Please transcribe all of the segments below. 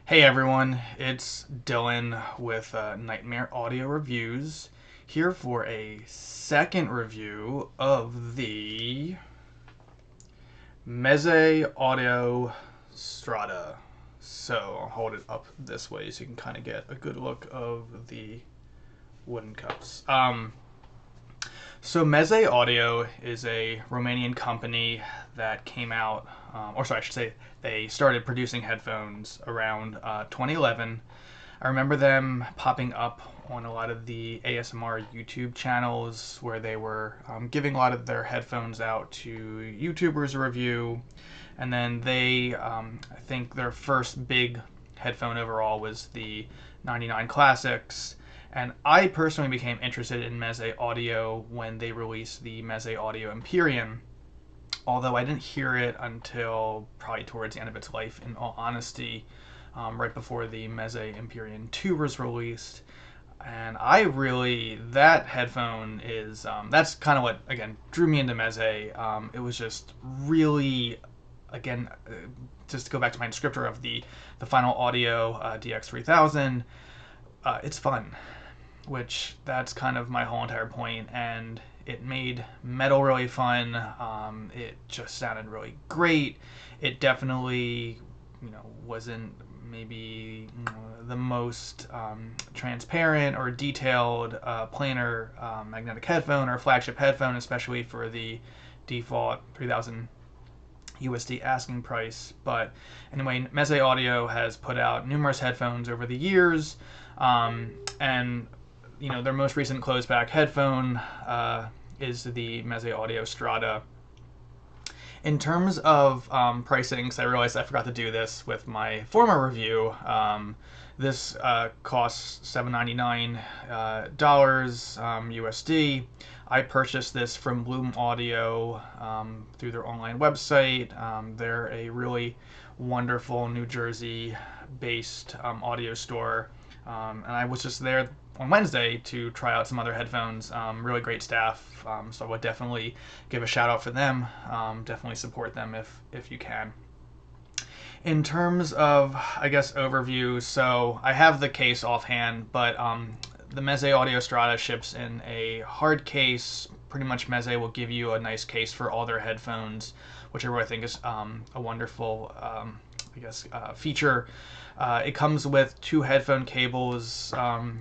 Hey everyone, it's Dylan with Nightmare Audio Reviews, here for a second review of the Meze Audio Strada. So I'll hold it up this way so you can kind of get a good look of the wooden cups. So Meze Audio is a Romanian company that came out, or sorry, I should say they started producing headphones around 2011. I remember them popping up on a lot of the ASMR YouTube channels where they were giving a lot of their headphones out to YouTubers to review. And then I think their first big headphone overall was the 99 Classics. And I personally became interested in Meze Audio when they released the Meze Audio Empyrean, although I didn't hear it until probably towards the end of its life, in all honesty, right before the Meze Empyrean 2 was released. And that headphone is, that's kind of what, again, drew me into Meze. It was just really, again, just to go back to my descriptor of the Final Audio DX3000, it's fun, which that's kind of my whole entire point. And it made metal really fun. It just sounded really great. It definitely, wasn't maybe the most transparent or detailed planar magnetic headphone or flagship headphone, especially for the default 3000 USD asking price. But anyway, Meze Audio has put out numerous headphones over the years, and their most recent closed back headphone is the Meze Audio Strada. In terms of pricing, because I realized I forgot to do this with my former review, this costs $799 USD. I purchased this from Bloom Audio through their online website. They're a really wonderful New Jersey-based audio store, and I was just there on Wednesday to try out some other headphones. Really great staff, so I would definitely give a shout out for them. Definitely support them if you can. In terms of, I guess, overview, so I have the case offhand, but the Meze Audio Strada ships in a hard case. Pretty much Meze will give you a nice case for all their headphones, which I really think is a wonderful feature. It comes with two headphone cables.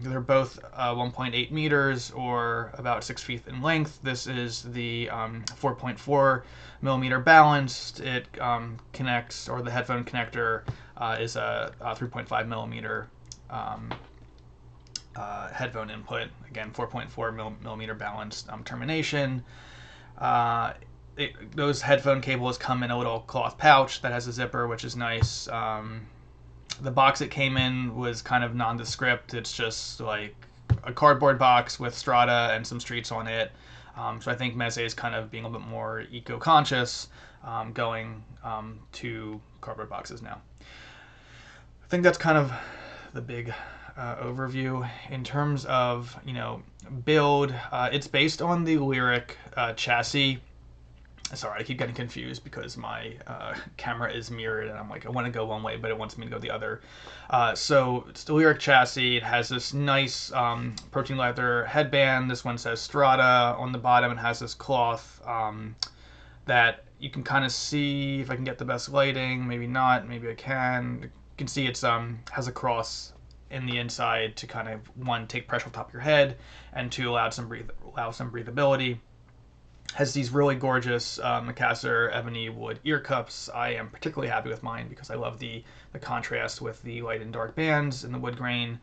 They're both 1.8 meters or about 6 feet in length. This is the 4.4 millimeter balanced. It connects, or the headphone connector is a 3.5 millimeter headphone input. Again, 4.4 millimeter balanced termination. Those headphone cables come in a little cloth pouch that has a zipper, which is nice. The box it came in was kind of nondescript. It's just like a cardboard box with Strada and some streets on it. So I think Meze is kind of being a little bit more eco-conscious, going to cardboard boxes now. I think that's kind of the big overview. In terms of build, it's based on the Liric chassis. Sorry, I keep getting confused because my camera is mirrored and I'm like, I want to go one way, but it wants me to go the other. So it's the Liric chassis. It has this nice protein leather headband. This one says Strada on the bottom. It has this cloth that you can kind of see, if I can get the best lighting, maybe not, maybe I can. You can see it's has a cross in the inside to kind of, one, take pressure off the top of your head, and two, allow some breathability. Has these really gorgeous Macassar ebony wood ear cups. I am particularly happy with mine because I love the contrast with the light and dark bands in the wood grain.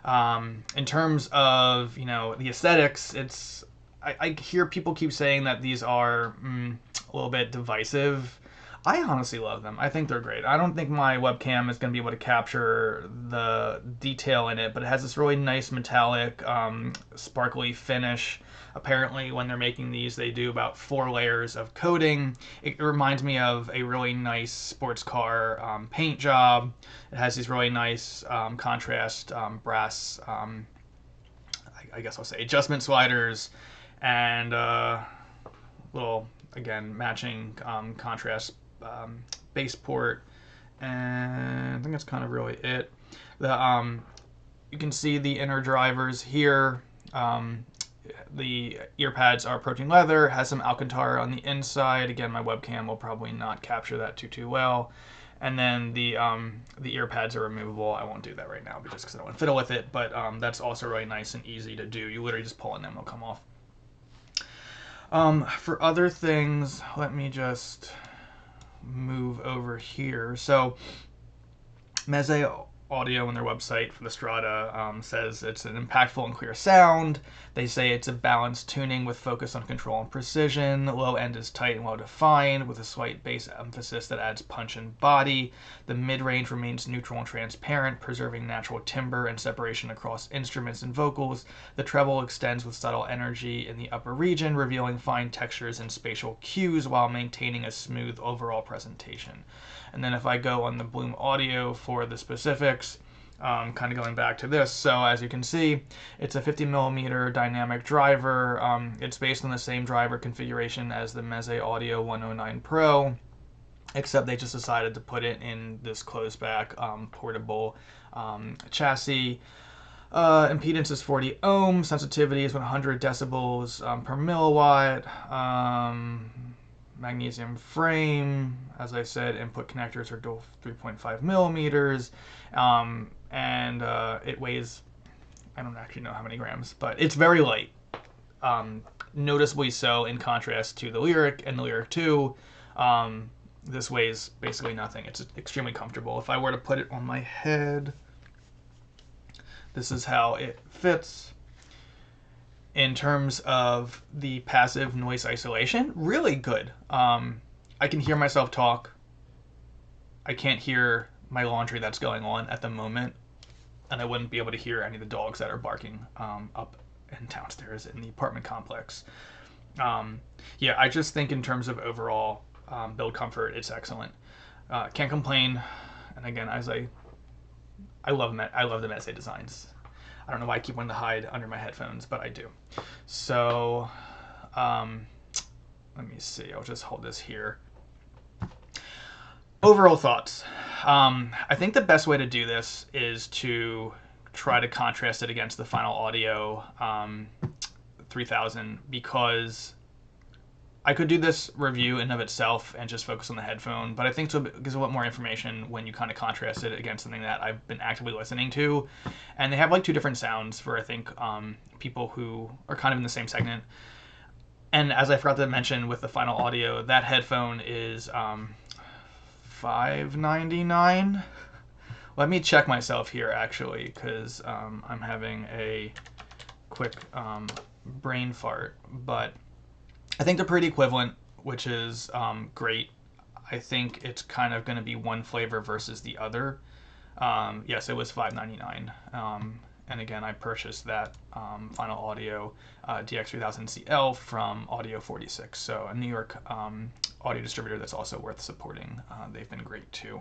In terms of the aesthetics, I hear people keep saying that these are a little bit divisive. I honestly love them. I think they're great. I don't think my webcam is going to be able to capture the detail in it, but it has this really nice metallic, sparkly finish. Apparently, when they're making these, they do about 4 layers of coating. It reminds me of a really nice sports car paint job. It has these really nice contrast brass, I guess I'll say, adjustment sliders, and little, again, matching contrast base port, and I think think that's kind of really it. You can see the inner drivers here. The ear pads are protein leather, has some Alcantara on the inside. Again, my webcam will probably not capture that too well. And then the ear pads are removable. I won't do that right now because I don't want to fiddle with it, but that's also really nice and easy to do. You literally just pull in them, they'll come off. For other things, let me just move over here. So Meze Audio on their website for the Strada says it's an impactful and clear sound. They say it's a balanced tuning with focus on control and precision. The low end is tight and well defined with a slight bass emphasis that adds punch and body. The mid-range remains neutral and transparent, preserving natural timbre and separation across instruments and vocals. The treble extends with subtle energy in the upper region, revealing fine textures and spatial cues while maintaining a smooth overall presentation. And then if I go on the Bloom Audio for the specifics, kind of going back to this, so as you can see, it's a 50mm dynamic driver. It's based on the same driver configuration as the Meze Audio 109 Pro, except they just decided to put it in this closed back portable chassis. Impedance is 40 ohms, sensitivity is 100 decibels per milliwatt. Magnesium frame, as I said, input connectors are dual 3.5 millimeters, and it weighs, I don't actually know how many grams, but it's very light, noticeably so in contrast to the Liric and the Liric 2. This weighs basically nothing. It's extremely comfortable. If I were to put it on my head, this is how it fits. In terms of the passive noise isolation, really good. I can hear myself talk. I can't hear my laundry that's going on at the moment, and I wouldn't be able to hear any of the dogs that are barking up and downstairs in the apartment complex. Yeah, I just think in terms of overall build comfort, it's excellent. Can't complain. And again, as I love the Meze designs. I don't know why I keep wanting to hide under my headphones, but I do. So let me see. I'll just hold this here. Overall thoughts. I think the best way to do this is to try to contrast it against the Final Audio 3000, because I could do this review in and of itself and just focus on the headphone, but I think it gives a lot more information when you kind of contrast it against something that I've been actively listening to. And they have like two different sounds for, I think, people who are kind of in the same segment. And as I forgot to mention with the Final Audio, that headphone is $599. Let me check myself here, actually, because I'm having a quick brain fart, but I think they're pretty equivalent, which is great. I think it's kind of going to be one flavor versus the other. Yes, it was $599. And again, I purchased that Final Audio DX3000CL from Audio 46, so a New York audio distributor that's also worth supporting. They've been great too.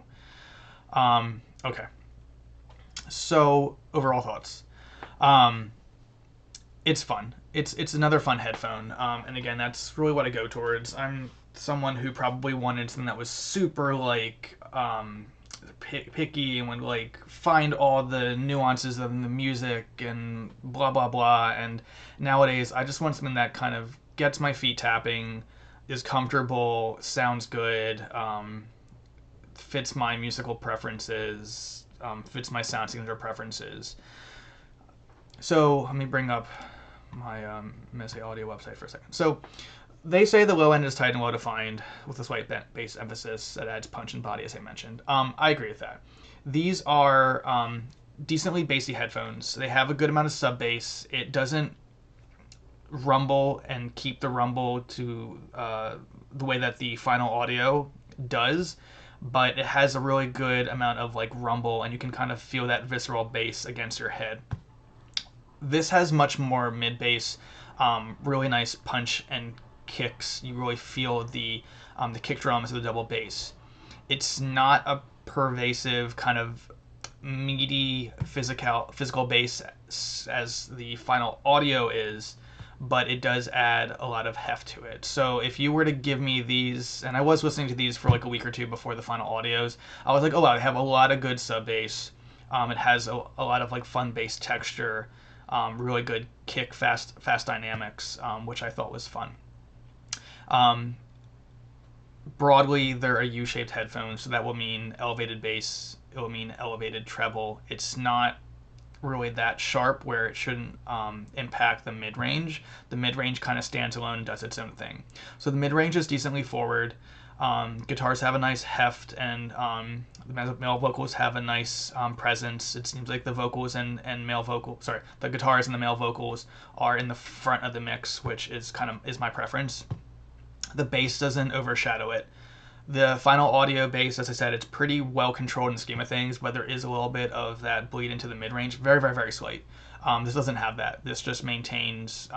Okay, so overall thoughts. It's fun. It's another fun headphone, and again, that's really what I go towards. I'm someone who probably wanted something that was super like picky and would like find all the nuances of the music and blah blah blah. And nowadays, I just want something that kind of gets my feet tapping, is comfortable, sounds good, fits my musical preferences, fits my sound signature preferences. So let me bring up my Meze Audio website for a second. So they say the low end is tight and well defined with a slight bass emphasis that adds punch and body, as I mentioned. I agree with that. These are decently bassy headphones. They have a good amount of sub bass. It doesn't rumble and keep the rumble to the way that the Final Audio does, but it has a really good amount of like rumble, and you can kind of feel that visceral bass against your head. This has much more mid-bass, really nice punch and kicks. You really feel the kick drums of the double bass. It's not a pervasive kind of meaty physical bass as the Final Audio is, but it does add a lot of heft to it. So if you were to give me these, and I was listening to these for like a week or two before the final audios, I was like, oh wow, I have a lot of good sub bass. It has a lot of like fun bass texture, really good kick, fast dynamics, which I thought was fun. Broadly, they're a U-shaped headphone, so that will mean elevated bass. It will mean elevated treble. It's not really that sharp where it shouldn't impact the mid-range. The mid-range kind of stands alone and does its own thing. So the mid-range is decently forward. Guitars have a nice heft, and the male vocals have a nice presence. It seems like the vocals and male vocal, sorry, the guitars and the male vocals are in the front of the mix, which is is my preference. The bass doesn't overshadow it. The final audio bass, as I said, it's pretty well controlled in the scheme of things, but there is a little bit of that bleed into the mid-range. Very, very, very slight. This doesn't have that. This just maintains,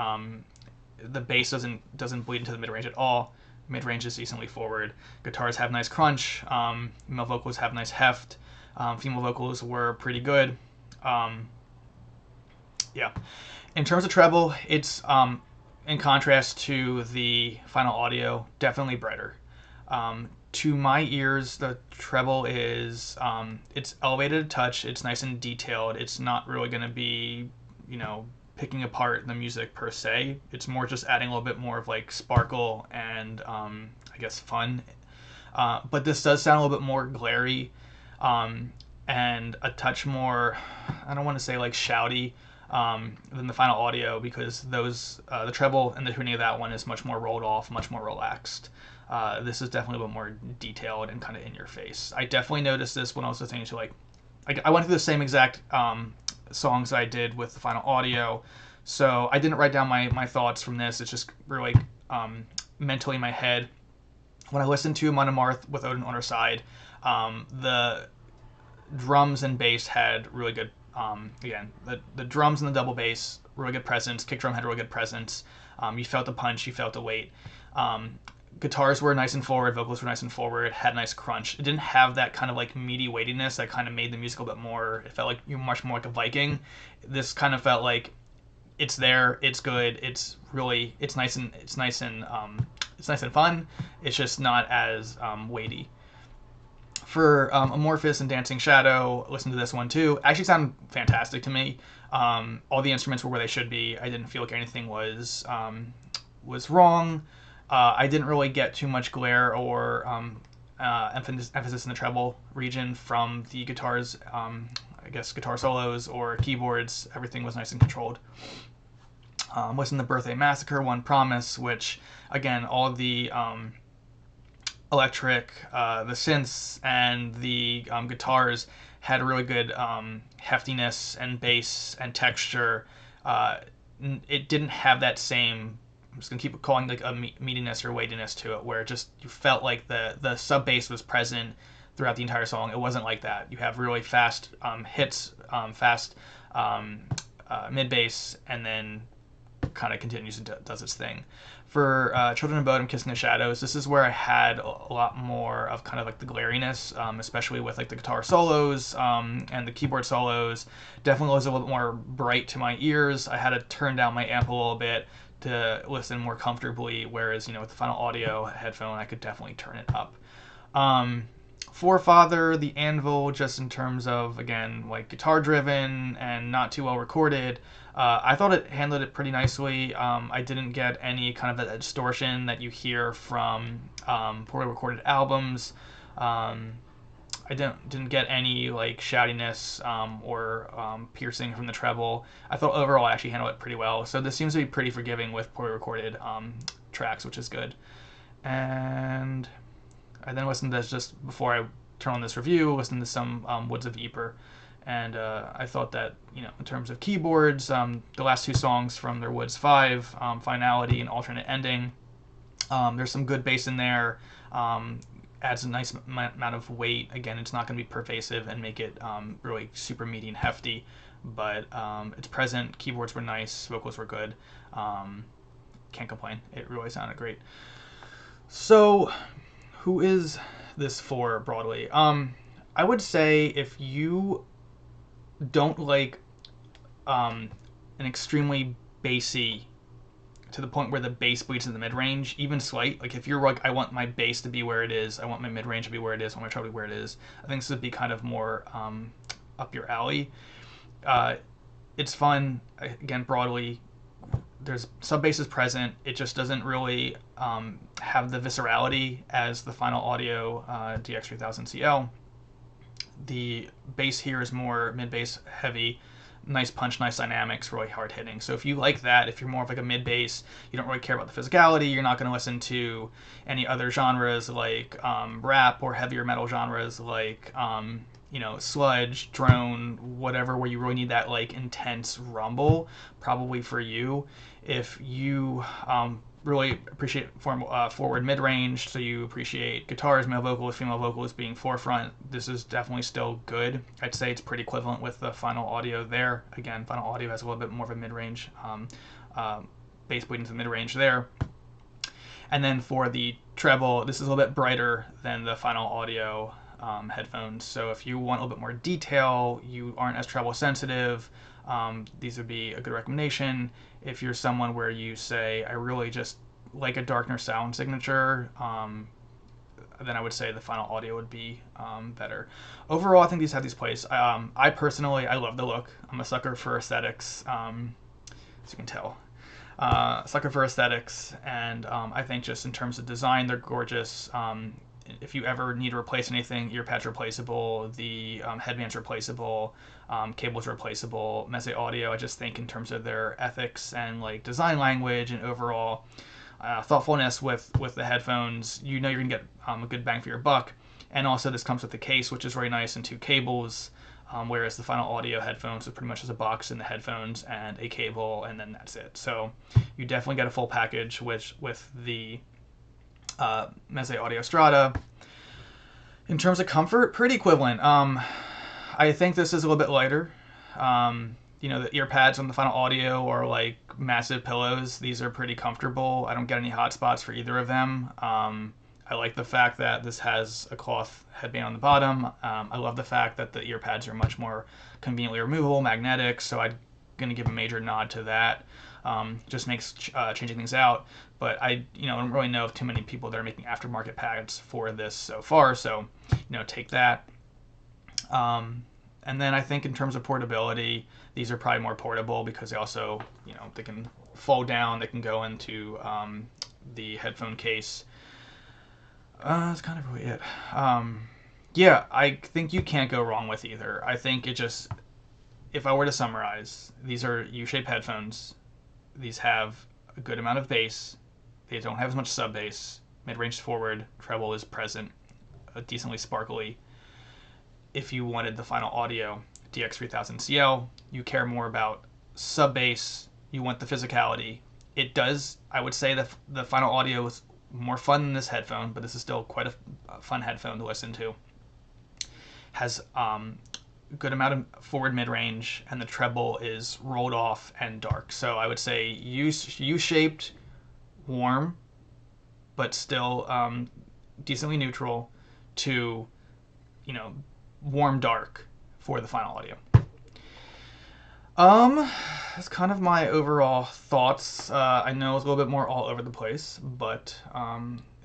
the bass doesn't bleed into the mid-range at all. Mid-range is decently forward. Guitars have nice crunch. Male vocals have nice heft. Female vocals were pretty good. Yeah. In terms of treble, it's, in contrast to the final audio, definitely brighter. To my ears, the treble is, it's elevated a touch. It's nice and detailed. It's not really going to be, picking apart the music per se. It's more just adding a little bit more of like sparkle and, I guess, fun. But this does sound a little bit more glary, and a touch more, I don't want to say like shouty, than the final audio, because the treble and the tuning of that one is much more rolled off, much more relaxed. This is definitely a little more detailed and kind of in your face. I definitely noticed this when I was listening to I went through the same exact songs I did with the final audio, so I didn't write down my thoughts from this. It's just really mentally in my head. When I listened to Monomarth with Odin on her side, the drums and bass had really good, again, the drums and the double bass, really good presence. Kick drum had really good presence. You felt the punch, you felt the weight. Guitars were nice and forward, vocals were nice and forward, had nice crunch. It didn't have that kind of like meaty weightiness that kind of made the music a bit more, it felt like you were much more like a Viking. This kind of felt like it's there, it's good, it's nice and fun. It's just not as weighty. For Amorphous and Dancing Shadow, listen to this one too. Actually sounded fantastic to me. All the instruments were where they should be. I didn't feel like anything was wrong. I didn't really get too much glare or emphasis in the treble region from the guitars, I guess guitar solos or keyboards. Everything was nice and controlled. Listen to Birthday Massacre, One Promise, which, again, all of the electric, the synths, and the guitars had really good heftiness and bass and texture. It didn't have that same, I'm just gonna keep calling like a meatiness or weightiness to it, where just you felt like the sub bass was present throughout the entire song. It wasn't like that. You have really fast hits, fast mid bass, and then kind of continues and does its thing. For Children of Bodom, Kissing the Shadows, this is where I had a lot more of kind of like the glariness, especially with like the guitar solos and the keyboard solos. Definitely was a little bit more bright to my ears. I had to turn down my amp a little bit to listen more comfortably, whereas, with the final audio headphone, I could definitely turn it up. Forefather, the Anvil, just in terms of, again, like guitar driven and not too well recorded, I thought it handled it pretty nicely. I didn't get any kind of that distortion that you hear from poorly recorded albums. I didn't get any like shoutiness or piercing from the treble. I thought overall I actually handled it pretty well. So this seems to be pretty forgiving with poorly recorded tracks, which is good. And I then listened to this just before I turn on this review, listened to some Woods of Ypres. And I thought that, in terms of keyboards, the last two songs from their Woods 5, Finality and Alternate Ending, there's some good bass in there. Adds a nice amount of weight. Again, it's not going to be pervasive and make it really super meaty and hefty, but it's present. Keyboards were nice. Vocals were good. Can't complain. It really sounded great. So, who is this for broadly? I would say if you don't like an extremely bassy to the point where the bass bleeds in the mid-range, even slight. Like if you're like, I want my bass to be where it is, I want my mid-range to be where it is, I want my treble to be where it is, I think this would be kind of more up your alley. It's fun. Again, broadly, there's sub basses present. It just doesn't really have the viscerality as the Final Audio DX3000CL. The bass here is more mid-bass heavy, nice punch, nice dynamics, really hard hitting. So if you like that, if you're more of like a mid-bass, you don't really care about the physicality, you're not going to listen to any other genres like rap or heavier metal genres like you know, sludge, drone, whatever, where you really need that like intense rumble, probably for you. If you really appreciate forward mid-range, so you appreciate guitars, male vocalists, female vocalists being forefront, this is definitely still good. I'd say it's pretty equivalent with the Final Audio there. Again, Final Audio has a little bit more of a mid-range, bass bleeding to the mid-range there. And then for the treble, this is a little bit brighter than the Final Audio headphones. So if you want a little bit more detail, you aren't as treble sensitive, these would be a good recommendation. If you're someone where you say, I really just like a darker sound signature, then I would say the Final Audio would be better. Overall, I think these have these place. I personally, I love the look. I'm a sucker for aesthetics, as you can tell. Sucker for aesthetics, and I think just in terms of design, they're gorgeous. If you ever need to replace anything, ear pads replaceable, the headband's replaceable, cables replaceable. Meze Audio, I just think in terms of their ethics and like design language and overall thoughtfulness with the headphones, you know you're gonna get a good bang for your buck. And also this comes with the case, which is very nice, and 2 cables, whereas the Final Audio headphones is pretty much just a box in the headphones and a cable, and then that's it. So you definitely get a full package with the Meze Audio Strada. In terms of comfort, pretty equivalent. I think this is a little bit lighter. You know, the ear pads on the Final Audio are like massive pillows. These are pretty comfortable. I don't get any hot spots for either of them. I like the fact that this has a cloth headband on the bottom. I love the fact that the ear pads are much more conveniently removable, magnetic, so I'm going to give a major nod to that. Just makes changing things out. But I don't really know of too many people that are making aftermarket pads for this so far, so take that. And then I think in terms of portability, these are probably more portable because they also, they can fold down, they can go into the headphone case. That's kind of really it. Yeah, I think you can't go wrong with either. I think it just, if I were to summarize, these are U-shaped headphones. These have a good amount of bass. They don't have as much sub bass. Mid-range forward, treble is present, decently sparkly. If you wanted the Final Audio DX3000CL, you care more about sub bass. You want the physicality. It does. I would say that the Final Audio is more fun than this headphone, but this is still quite a fun headphone to listen to. Has a good amount of forward mid-range, and the treble is rolled off and dark. So I would say U-shaped, warm, but still decently neutral, to warm dark for the Final Audio. That's kind of my overall thoughts. I know it's a little bit more all over the place, but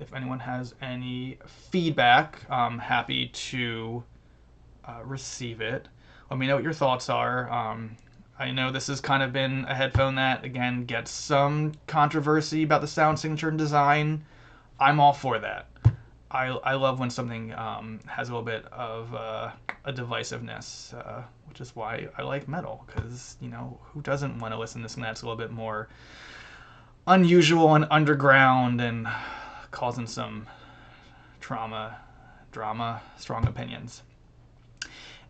if anyone has any feedback, I'm happy to receive it. Let me know what your thoughts are. I know this has kind of been a headphone that, again, gets some controversy about the sound signature and design. I'm all for that. I love when something has a little bit of a divisiveness, which is why I like metal, because, who doesn't want to listen to something that's a little bit more unusual and underground and causing some drama, strong opinions.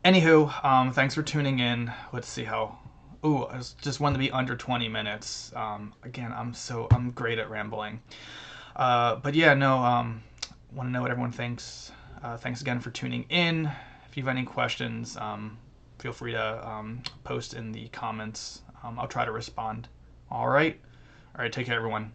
Anywho, thanks for tuning in. Let's see how... Ooh, I just wanted to be under 20 minutes. Again, I'm great at rambling. But yeah, no... want to know what everyone thinks. Thanks again for tuning in. If you have any questions, feel free to post in the comments. I'll try to respond. All right, take care, everyone.